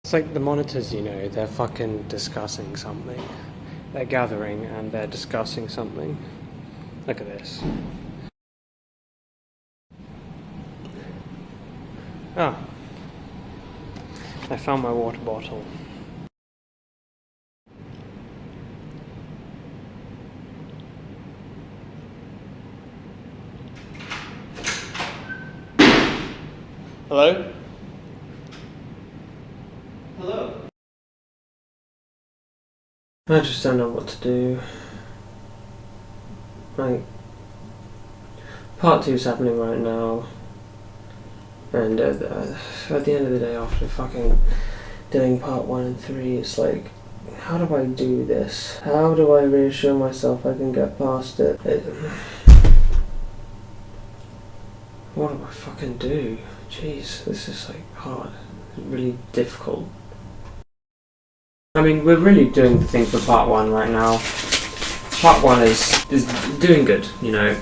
It's like the monitors, you know, they're fucking discussing something. They're gathering and they're discussing something. Look at this. Ah. I found my water bottle. Hello? Hello? I just don't know what to do. Like, part 2 is happening right now. And at the end of the day, after fucking doing part 1 and 3, it's like, how do I do this? How do I reassure myself I can get past it? What do I fucking do? Jeez, this is like hard. It's really difficult. I mean, we're really doing the thing for part 1 right now. Part 1 is doing good, you know.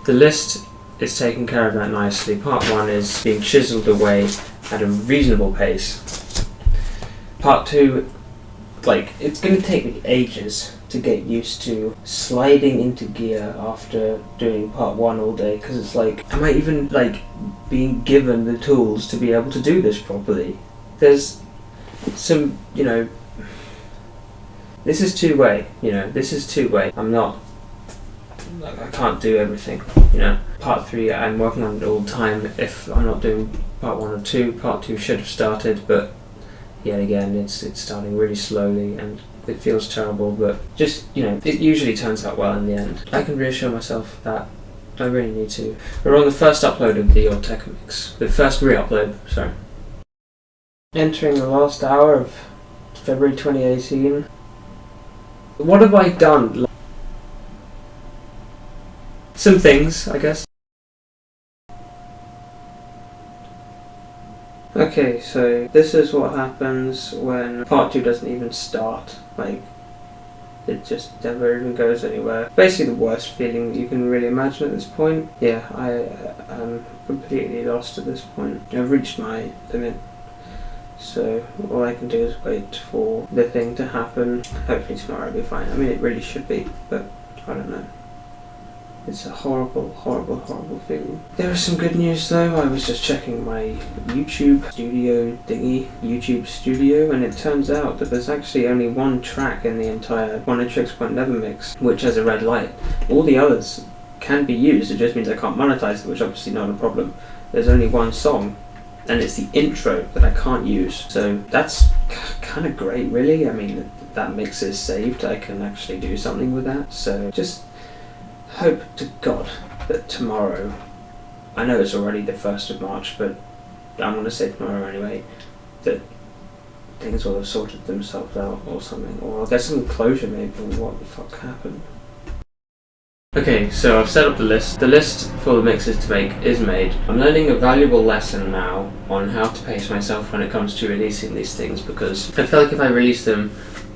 The list is taking care of that nicely. Part 1 is being chiseled away at a reasonable pace. Part 2, like, it's going to take me ages to get used to sliding into gear after doing part 1 all day, because it's like, am I even like being given the tools to be able to do this properly? There's some, you know, this is two-way, you know, this is two-way. I can't do everything, you know. Part 3, I'm working on it all the time. If I'm not doing part 1 or 2, part 2 should have started, but yet again. It's starting really slowly and it feels terrible, but just, it usually turns out well in the end. I can reassure myself that I really need to. We're on the first upload of the Ortega mix. The first re-upload, sorry. Entering the last hour of February 2018. What have I done? Some things, I guess. Okay, so this is what happens when part 2 doesn't even start. It just never even goes anywhere. Basically the worst feeling that you can really imagine at this point. Yeah, I am completely lost at this point. I've reached my limit. So all I can do is wait for the thing to happen. Hopefully tomorrow will be fine. I mean, it really should be, but I don't know. It's a horrible, horrible, horrible feeling. There is some good news though. I was just checking my YouTube studio, and it turns out that there's actually only one track in the entire Oneohtrix Point Never mix, which has a red light. All the others can be used, it just means I can't monetize it, which obviously not a problem. There's only one song, and it's the intro that I can't use. So that's kind of great, really. I mean, that mix is saved. I can actually do something with that. So just hope to God that tomorrow, I know it's already the 1st of March, but I'm going to say tomorrow anyway, that things will have sorted themselves out or something, or I'll get some closure maybe on what the fuck happened. Okay, so I've set up the list. The list for the mixes to make is made. I'm learning a valuable lesson now on how to pace myself when it comes to releasing these things, because I feel like if I release them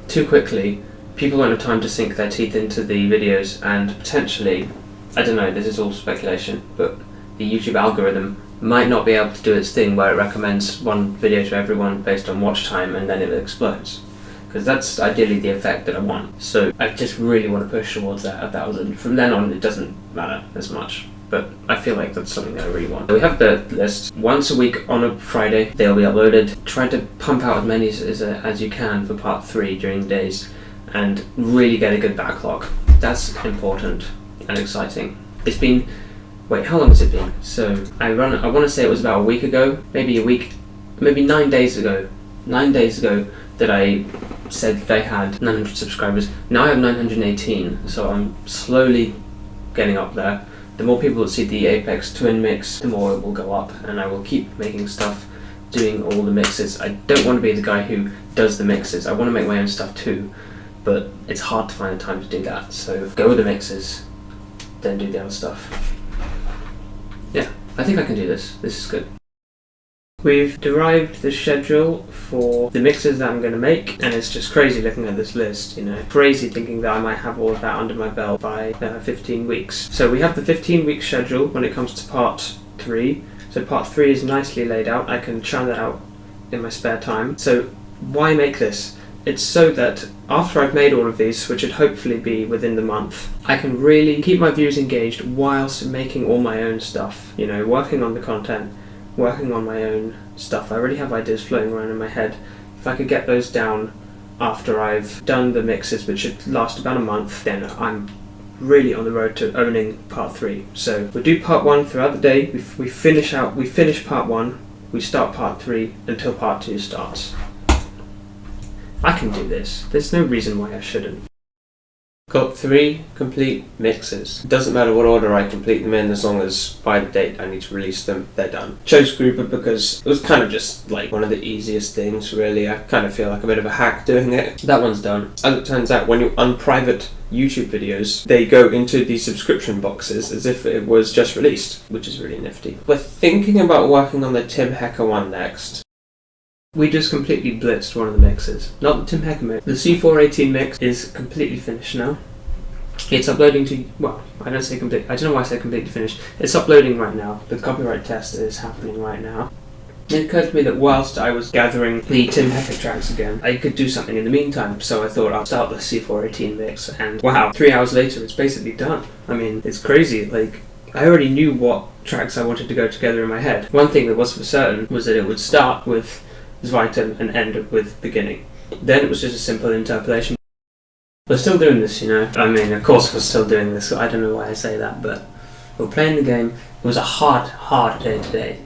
too quickly, people won't have time to sink their teeth into the videos, and potentially, I don't know, this is all speculation, but the YouTube algorithm might not be able to do its thing where it recommends one video to everyone based on watch time and then it explodes. Because that's ideally the effect that I want. So I just really want to push towards that 1,000. From then on it doesn't matter as much, but I feel like that's something that I really want. We have the list. Once a week on a Friday they'll be uploaded. Try to pump out as many as you can for part 3 during the days, and really get a good backlog. That's important and exciting. It's been, wait, how long has it been? So I want to say it was about a week ago, maybe 9 days ago. 9 days ago that I said they had 900 subscribers. Now I have 918, so I'm slowly getting up there. The more people that see the Apex Twin mix, the more it will go up, and I will keep making stuff, doing all the mixes. I don't want to be the guy who does the mixes. I want to make my own stuff too, but it's hard to find the time to do that. So go with the mixes, then do the other stuff. Yeah, I think I can do this. This is good. We've derived the schedule for the mixes that I'm going to make, and it's just crazy looking at this list, crazy thinking that I might have all of that under my belt by 15 weeks. So we have the 15-week schedule when it comes to part 3. So part 3 is nicely laid out. I can churn that out in my spare time. So why make this? It's so that after I've made all of these, which would hopefully be within the month, I can really keep my viewers engaged whilst making all my own stuff, working on the content, working on my own stuff. I already have ideas floating around in my head. If I could get those down after I've done the mixes, which should last about a month, then I'm really on the road to owning part 3. So we do part 1 throughout the day. We finish part 1, we start part 3 until part 2 starts. I can do this. There's no reason why I shouldn't. Got 3 complete mixes. It doesn't matter what order I complete them in, as long as by the date I need to release them, they're done. Chose Grouper because it was kind of just like one of the easiest things, really. I kind of feel like a bit of a hack doing it. That one's done. As it turns out, when you unprivate YouTube videos, they go into the subscription boxes as if it was just released, which is really nifty. We're thinking about working on the Tim Hecker one next. We just completely blitzed one of the mixes. Not the Tim Hecker mix. The C418 mix is completely finished now. It's uploading to, well, I don't know why I say completely finished. It's uploading right now. The copyright test is happening right now. It occurred to me that whilst I was gathering the Tim Hecker tracks again, I could do something in the meantime, so I thought I'll start the C418 mix, and wow, 3 hours later it's basically done. I mean, it's crazy. I already knew what tracks I wanted to go together in my head. One thing that was for certain was that it would start with Zweitem and end with beginning. Then it was just a simple interpolation. We're still doing this, I mean, of course we're still doing this. I don't know why I say that, but we're playing the game. It was a hard day today,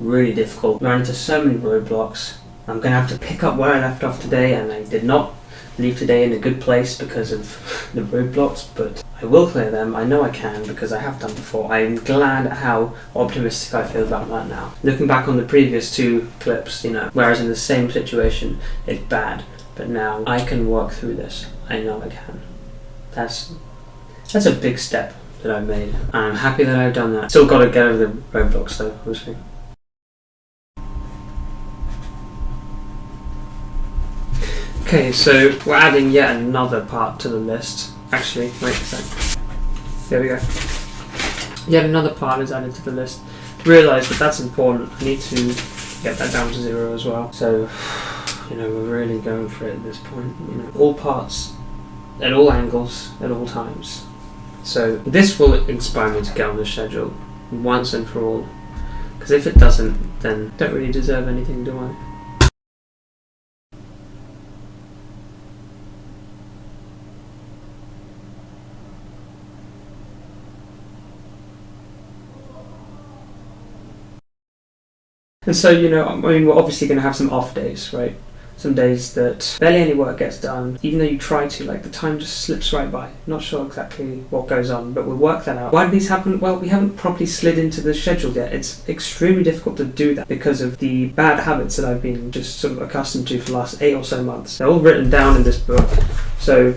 really difficult. Ran into so many roadblocks, I'm going to have to pick up where I left off today, and I did not leave today in a good place because of the roadblocks, but I will clear them. I know I can because I have done before. I'm glad at how optimistic I feel about that now. Looking back on the previous 2 clips, whereas in the same situation it's bad, but now I can work through this. I know I can. That's a big step that I've made, and I'm happy that I've done that. Still got to get over the roadblocks though, obviously. Okay, so we're adding yet another part to the list. Actually, wait a sec. There we go. Yet another part is added to the list. Realise that that's important. I need to get that down to 0 as well. So, we're really going for it at this point. All parts, at all angles, at all times. So this will inspire me to get on the schedule once and for all. Because if it doesn't, then I don't really deserve anything, do I? And so, we're obviously going to have some off days, right? Some days that barely any work gets done, even though you try to, the time just slips right by. Not sure exactly what goes on, but we'll work that out. Why did these happen? Well, we haven't properly slid into the schedule yet. It's extremely difficult to do that because of the bad habits that I've been just sort of accustomed to for the last 8 or so months. They're all written down in this book, so,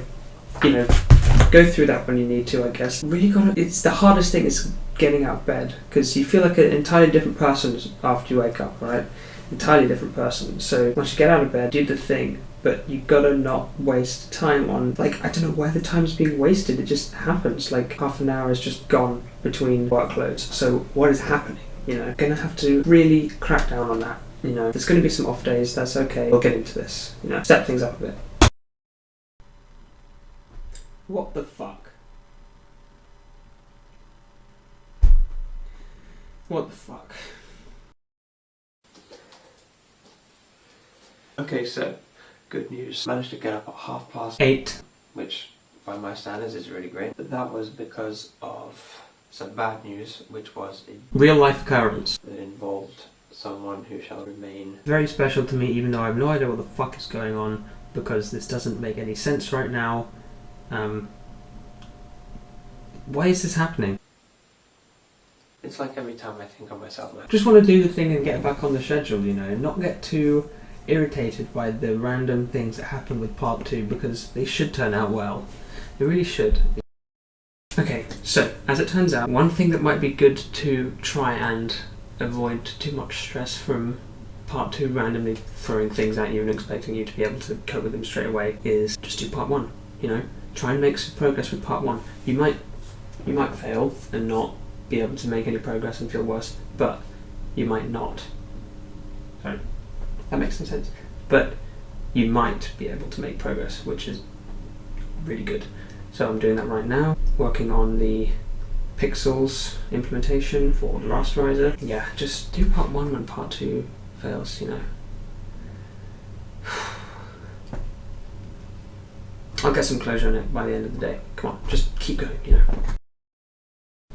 go through that when you need to, I guess. Really it's the hardest thing is getting out of bed, because you feel like an entirely different person after you wake up, right? Entirely different person. So once you get out of bed, do the thing, but you gotta not waste time on, I don't know why the time's being wasted, it just happens. Half an hour is just gone between workloads. So what is happening? Gonna have to really crack down on that. There's gonna be some off days, that's okay. We'll get into this, step things up a bit. What the fuck? What the fuck? Okay, so, good news. Managed to get up at 8:30, which by my standards is really great. But that was because of some bad news, which was a real life occurrence that involved someone who shall remain very special to me, even though I have no idea what the fuck is going on, because this doesn't make any sense right now. Why is this happening? It's like every time I think of myself now. Just want to do the thing and get back on the schedule, not get too irritated by the random things that happen with part 2, because they should turn out well. They really should. Okay, so, as it turns out, one thing that might be good to try and avoid too much stress from part 2 randomly throwing things at you and expecting you to be able to cope with them straight away is just do part 1, Try and make some progress with part 1. You might fail and not be able to make any progress and feel worse, but you might not. Sorry, that makes no sense. But you might be able to make progress, which is really good. So I'm doing that right now, working on the pixels implementation for the rasterizer. Yeah, just do part 1 when part 2 fails, I'll get some closure on it by the end of the day. Come on, just keep going,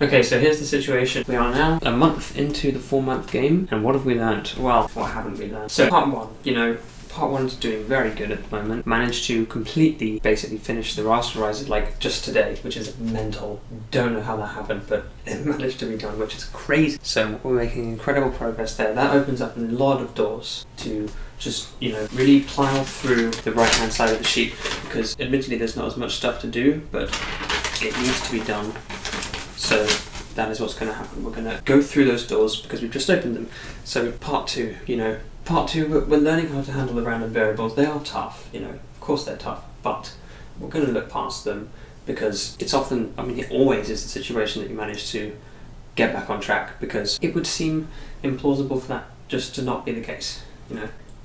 Okay, so here's the situation. We are now a month into the 4-month game, and what have we learned? Well, what haven't we learned? So part 1, part 1's doing very good at the moment. Managed to completely, basically finish the rasterizer just today, which is mental. Don't know how that happened, but it managed to be done, which is crazy. So we're making incredible progress there. That opens up a lot of doors to just, really plow through the right-hand side of the sheet, because admittedly there's not as much stuff to do, but it needs to be done. So that is what's going to happen. We're going to go through those doors because we've just opened them. So part 2, part 2, we're learning how to handle the random variables. They are tough, of course they're tough, but we're going to look past them because it's often, it always is the situation that you manage to get back on track, because it would seem implausible for that just to not be the case,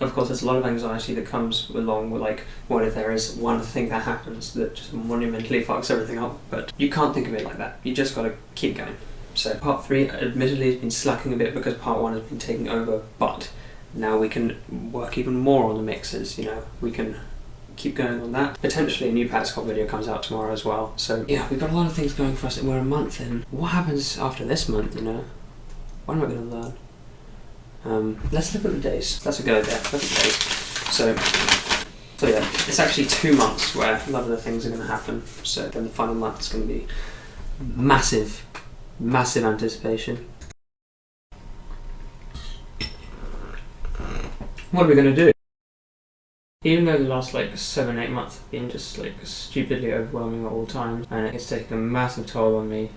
Of course, there's a lot of anxiety that comes along with, what if there is one thing that happens that just monumentally fucks everything up? But you can't think of it like that. You just gotta keep going. So part 3, admittedly, has been slacking a bit because part 1 has been taking over, but now we can work even more on the mixes, We can keep going on that. Potentially a new Patscott video comes out tomorrow as well. So yeah, we've got a lot of things going for us, and we're a month in. What happens after this month, What am I gonna learn? Let's look at the days. Let's go there. Look at the days. So yeah, it's actually 2 months where a lot of the things are going to happen. So then the final month is going to be massive anticipation. What are we going to do? Even though the last 7-8 months have been just stupidly overwhelming at all times, and it's taken a massive toll on me,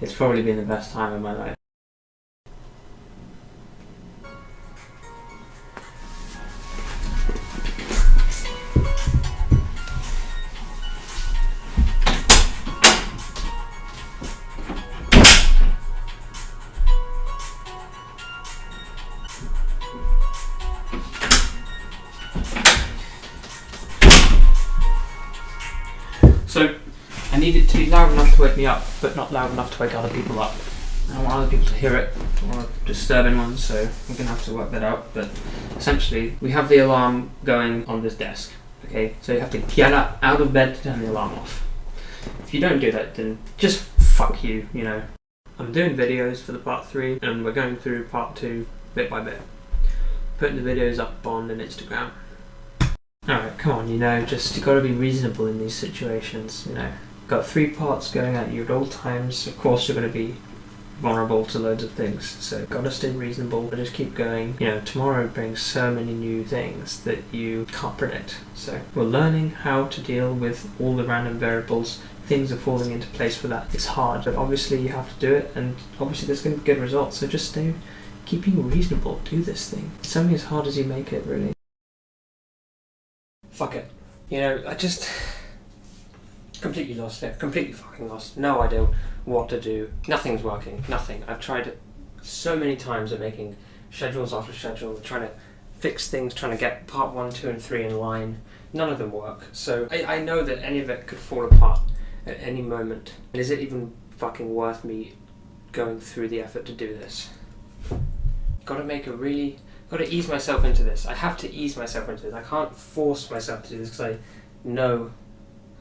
it's probably been the best time of my life. So, I need it to be loud enough to wake me up, but not loud enough to wake other people up. I don't want other people to hear it. I don't want to disturb anyone, so we're going to have to work that out. But essentially, we have the alarm going on this desk, okay? So you have to get up out of bed to turn the alarm off. If you don't do that, then just fuck you, you know. I'm doing videos for the part 3, and we're going through part 2 bit by bit. Putting the videos up on an Instagram. Alright, come on, you gotta be reasonable in these situations, Got 3 parts going at you at all times. Of course you're gonna be vulnerable to loads of things, so gotta stay reasonable, but just keep going. Tomorrow brings so many new things that you can't predict. So we're learning how to deal with all the random variables. Things are falling into place for that. It's hard, but obviously you have to do it, and obviously there's gonna be good results, so just keeping reasonable, do this thing. It's only as hard as you make it, really. Fuck it. I just completely lost it. Completely fucking lost. No idea what to do. Nothing's working. Nothing. I've tried it so many times at making schedules after schedule, trying to fix things, trying to get part 1, 2 and 3 in line. None of them work. So I know that any of it could fall apart at any moment. And is it even fucking worth me going through the effort to do this? Gotta ease myself into this. I have to ease myself into this. I can't force myself to do this because I know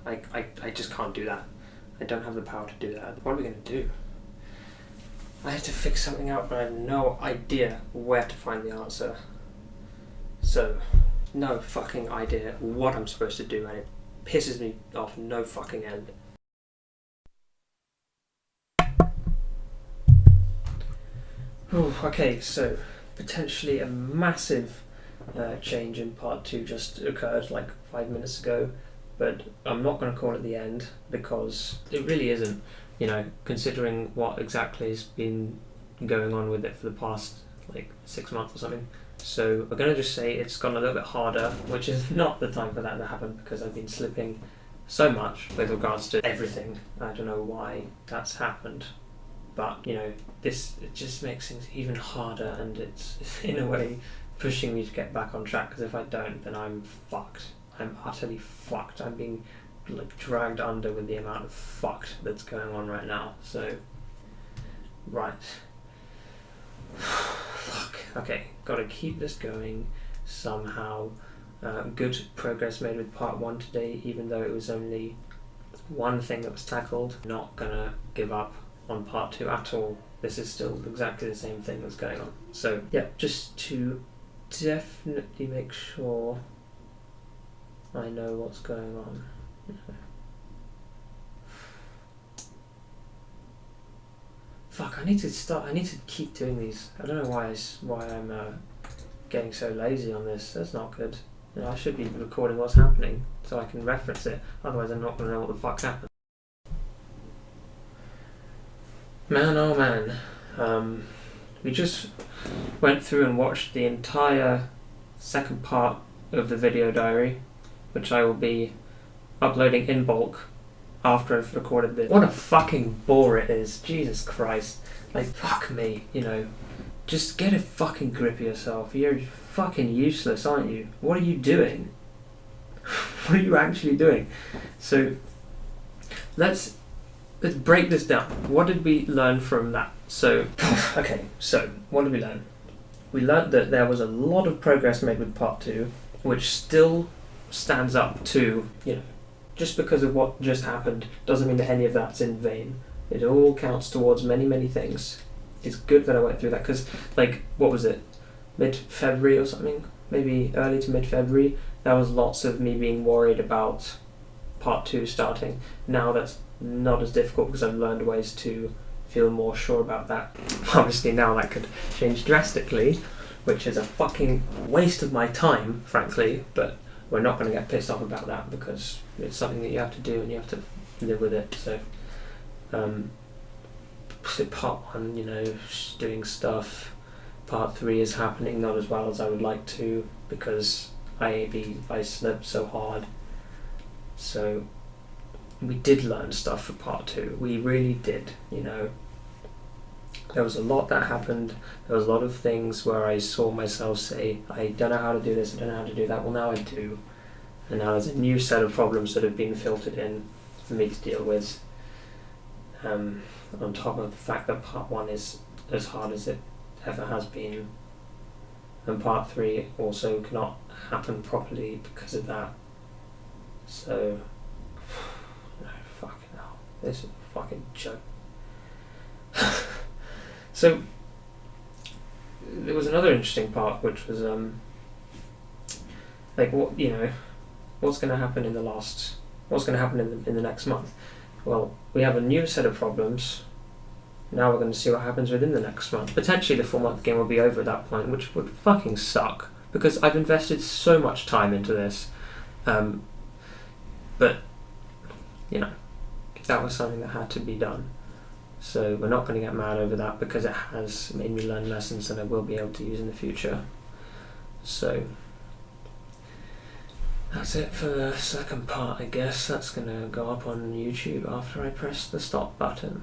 I just can't do that. I don't have the power to do that. What are we going to do? I have to fix something out, but I have no idea where to find the answer. So, no fucking idea what I'm supposed to do, and it pisses me off no fucking end. Ooh, okay, so potentially a massive change in part 2 just occurred 5 minutes ago, but I'm not going to call it the end because it really isn't, considering what exactly has been going on with it for the past 6 months or something. So we're going to just say it's gone a little bit harder, which is not the time for that to happen because I've been slipping so much with regards to everything. I don't know why that's happened. But, it just makes things even harder, and it's in a way pushing me to get back on track, because if I don't, then I'm fucked. I'm utterly fucked. I'm being dragged under with the amount of fucked that's going on right now. So, right. Fuck. Okay, gotta keep this going somehow. Good progress made with part 1 today, even though it was only one thing that was tackled. Not gonna give up on part 2 at all. This is still exactly the same thing that's going on. So yeah, just to definitely make sure I know what's going on. Fuck, I need to keep doing these. I don't know why I'm getting so lazy on this. That's not good. I should be recording what's happening so I can reference it. Otherwise I'm not going to know what the fuck happened. Man, oh man. We just went through and watched the entire second part of the video diary, which I will be uploading in bulk after I've recorded this. What a fucking bore it is. Jesus Christ. Fuck me, Just get a fucking grip of yourself. You're fucking useless, aren't you? What are you doing? What are you actually doing? So, let's break this down. What did we learn from that? So, what did we learn? We learned that there was a lot of progress made with part 2, which still stands up to, just because of what just happened doesn't mean that any of that's in vain. It all counts towards many, many things. It's good that I went through that because, what was it? mid-February or something, maybe early to mid-February, there was lots of me being worried about part 2 starting. Now that's not as difficult because I've learned ways to feel more sure about that. Obviously now that could change drastically, which is a fucking waste of my time, frankly, but we're not going to get pissed off about that because it's something that you have to do and you have to live with it. So, so part 1, you know, doing stuff. Part 3 is happening, not as well as I would like to because I slept so hard. So we did learn stuff for part 2. We really did, you know. There was a lot that happened. There was a lot of things where I saw myself say, I don't know how to do this, I don't know how to do that. Well, now I do. And now there's a new set of problems that have been filtered in for me to deal with. On top of the fact that part 1 is as hard as it ever has been. And part 3 also cannot happen properly because of that. So, no, fucking hell. This is a fucking joke. So, there was another interesting part, which was, like, what, you know, what's going to happen in the next month? Well, we have a new set of problems. Now we're going to see what happens within the next month. Potentially the 4-month game will be over at that point, which would fucking suck, because I've invested so much time into this. But, you know, that was something that had to be done. So we're not going to get mad over that because it has made me learn lessons that I will be able to use in the future. So that's it for the second part, I guess. That's going to go up on YouTube after I press the stop button.